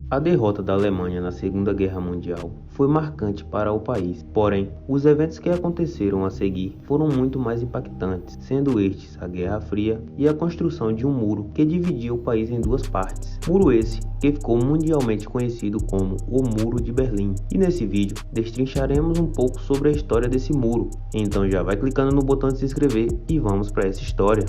A derrota da Alemanha na Segunda Guerra Mundial foi marcante para o país, porém, os eventos que aconteceram a seguir foram muito mais impactantes, sendo estes a Guerra Fria e a construção de um muro que dividia o país em duas partes. Muro esse que ficou mundialmente conhecido como o Muro de Berlim. E nesse vídeo, destrincharemos um pouco sobre a história desse muro. Então já vai clicando no botão de se inscrever e vamos para essa história.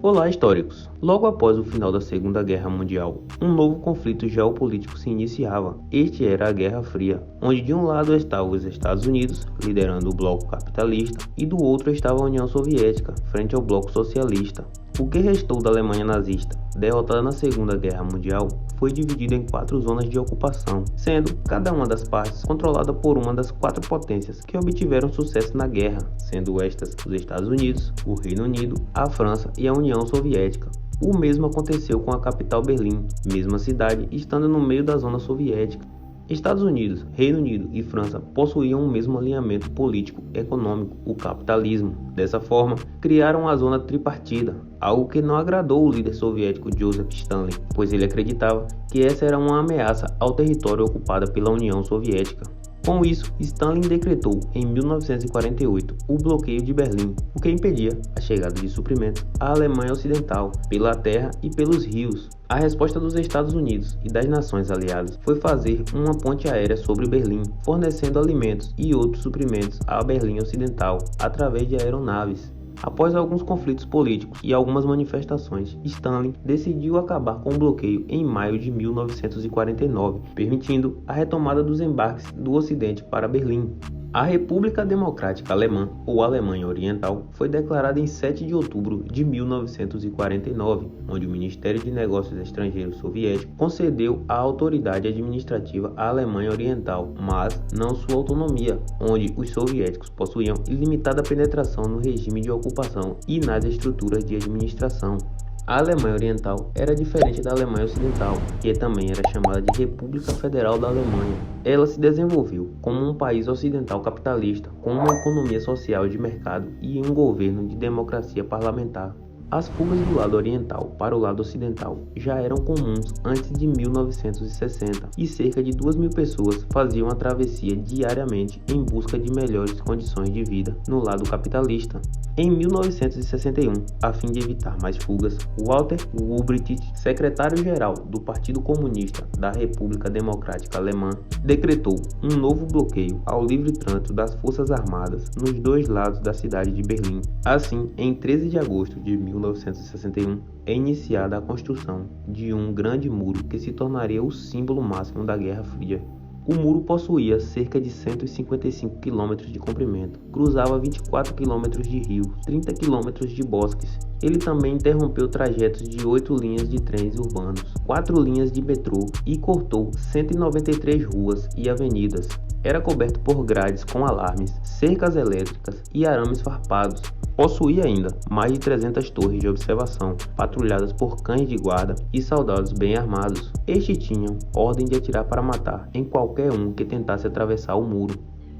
Olá, históricos! Logo após o final da Segunda Guerra Mundial, um novo conflito geopolítico se iniciava. Este era a Guerra Fria, onde de um lado estavam os Estados Unidos, liderando o bloco capitalista, e do outro estava a União Soviética, frente ao bloco socialista. O que restou da Alemanha nazista, derrotada na Segunda Guerra Mundial, foi dividido em 4 zonas de ocupação, sendo cada uma das partes controlada por uma das 4 potências que obtiveram sucesso na guerra, sendo estas os Estados Unidos, o Reino Unido, a França e a União Soviética. O mesmo aconteceu com a capital Berlim, mesma cidade estando no meio da zona soviética. Estados Unidos, Reino Unido e França possuíam o mesmo alinhamento político-econômico, o capitalismo. Dessa forma, criaram a zona tripartida, algo que não agradou o líder soviético Joseph Stalin, pois ele acreditava que essa era uma ameaça ao território ocupado pela União Soviética. Com isso, Stalin decretou em 1948 o bloqueio de Berlim, o que impedia a chegada de suprimentos à Alemanha Ocidental pela terra e pelos rios. A resposta dos Estados Unidos e das nações aliadas foi fazer uma ponte aérea sobre Berlim, fornecendo alimentos e outros suprimentos à Berlim Ocidental através de aeronaves. Após alguns conflitos políticos e algumas manifestações, Stalin decidiu acabar com o bloqueio em maio de 1949, permitindo a retomada dos embarques do Ocidente para Berlim. A República Democrática Alemã, ou Alemanha Oriental, foi declarada em 7 de outubro de 1949, onde o Ministério de Negócios Estrangeiros soviético concedeu a autoridade administrativa à Alemanha Oriental, mas não sua autonomia, onde os soviéticos possuíam ilimitada penetração no regime de ocupação e nas estruturas de administração. A Alemanha Oriental era diferente da Alemanha Ocidental, que também era chamada de República Federal da Alemanha. Ela se desenvolveu como um país ocidental capitalista, com uma economia social de mercado e um governo de democracia parlamentar. As fugas do lado oriental para o lado ocidental já eram comuns antes de 1960 e cerca de 2.000 pessoas faziam a travessia diariamente em busca de melhores condições de vida no lado capitalista. Em 1961, a fim de evitar mais fugas, Walter Ulbricht, secretário-geral do Partido Comunista da República Democrática Alemã, decretou um novo bloqueio ao livre trânsito das forças armadas nos 2 lados da cidade de Berlim. Assim, em 13 de agosto de 1961, é iniciada a construção de um grande muro que se tornaria o símbolo máximo da Guerra Fria. O muro possuía cerca de 155 km de comprimento, cruzava 24 km de rio, 30 km de bosques. Ele também interrompeu trajetos de 8 linhas de trens urbanos, 4 linhas de metrô e cortou 193 ruas e avenidas. Era coberto por grades com alarmes, cercas elétricas e arames farpados. Possuía ainda mais de 300 torres de observação, patrulhadas por cães de guarda e soldados bem armados. Estes tinham ordem de atirar para matar em qualquer um que tentasse atravessar o muro.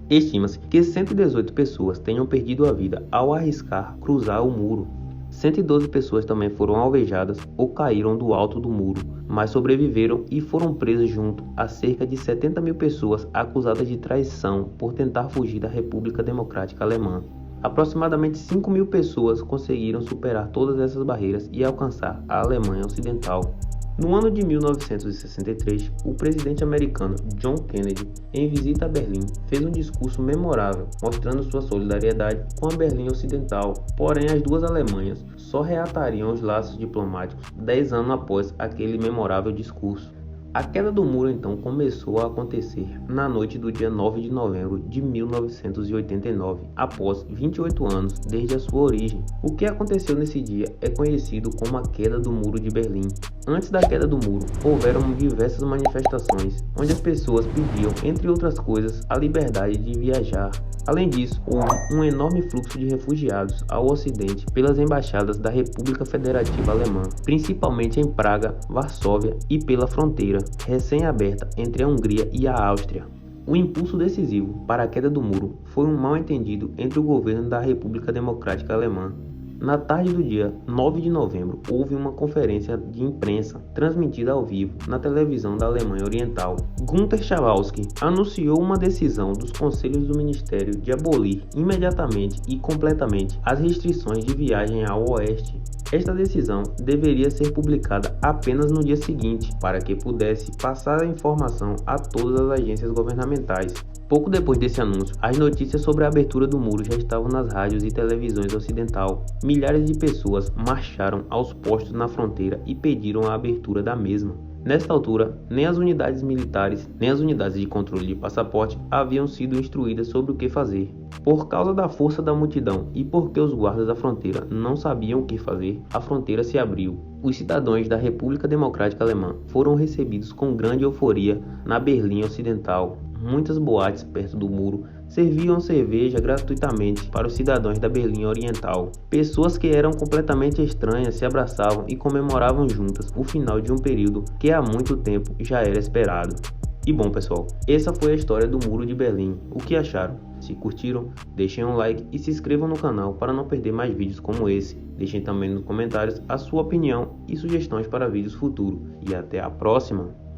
Estima-se que 118 pessoas tenham perdido a vida ao arriscar cruzar o muro. 112 pessoas também foram alvejadas ou caíram do alto do muro, mas sobreviveram e foram presas junto a cerca de 70.000 pessoas acusadas de traição por tentar fugir da República Democrática Alemã. Aproximadamente 5.000 pessoas conseguiram superar todas essas barreiras e alcançar a Alemanha Ocidental. No ano de 1963, o presidente americano John Kennedy, em visita a Berlim, fez um discurso memorável, mostrando sua solidariedade com a Berlim Ocidental. Porém, as duas Alemanhas só reatariam os laços diplomáticos 10 anos após aquele memorável discurso. A queda do muro então começou a acontecer na noite do dia 9 de novembro de 1989, após 28 anos desde a sua origem. O que aconteceu nesse dia é conhecido como a queda do Muro de Berlim. Antes da queda do muro, houveram diversas manifestações, onde as pessoas pediam, entre outras coisas, a liberdade de viajar. Além disso, houve um enorme fluxo de refugiados ao ocidente pelas embaixadas da República Federativa Alemã, principalmente em Praga, Varsóvia e pela fronteira recém-aberta entre a Hungria e a Áustria. O impulso decisivo para a queda do muro foi um mal-entendido entre o governo da República Democrática Alemã Na tarde do dia 9 de novembro, houve uma conferência de imprensa transmitida ao vivo na televisão da Alemanha Oriental. Günther Schabowski anunciou uma decisão dos conselhos do Ministério de abolir imediatamente e completamente as restrições de viagem ao Oeste. Esta decisão deveria ser publicada apenas no dia seguinte, para que pudesse passar a informação a todas as agências governamentais. Pouco depois desse anúncio, as notícias sobre a abertura do muro já estavam nas rádios e televisões ocidental. Milhares de pessoas marcharam aos postos na fronteira e pediram a abertura da mesma. Nesta altura, nem as unidades militares, nem as unidades de controle de passaporte haviam sido instruídas sobre o que fazer. Por causa da força da multidão e porque os guardas da fronteira não sabiam o que fazer, a fronteira se abriu. Os cidadãos da República Democrática Alemã foram recebidos com grande euforia na Berlim Ocidental. Muitas boates perto do muro serviam cerveja gratuitamente para os cidadãos da Berlim Oriental. Pessoas que eram completamente estranhas se abraçavam e comemoravam juntas o final de um período que há muito tempo já era esperado. E bom, pessoal, essa foi a história do Muro de Berlim. O que acharam? Se curtiram, deixem um like e se inscrevam no canal para não perder mais vídeos como esse. Deixem também nos comentários a sua opinião e sugestões para vídeos futuros. E até a próxima!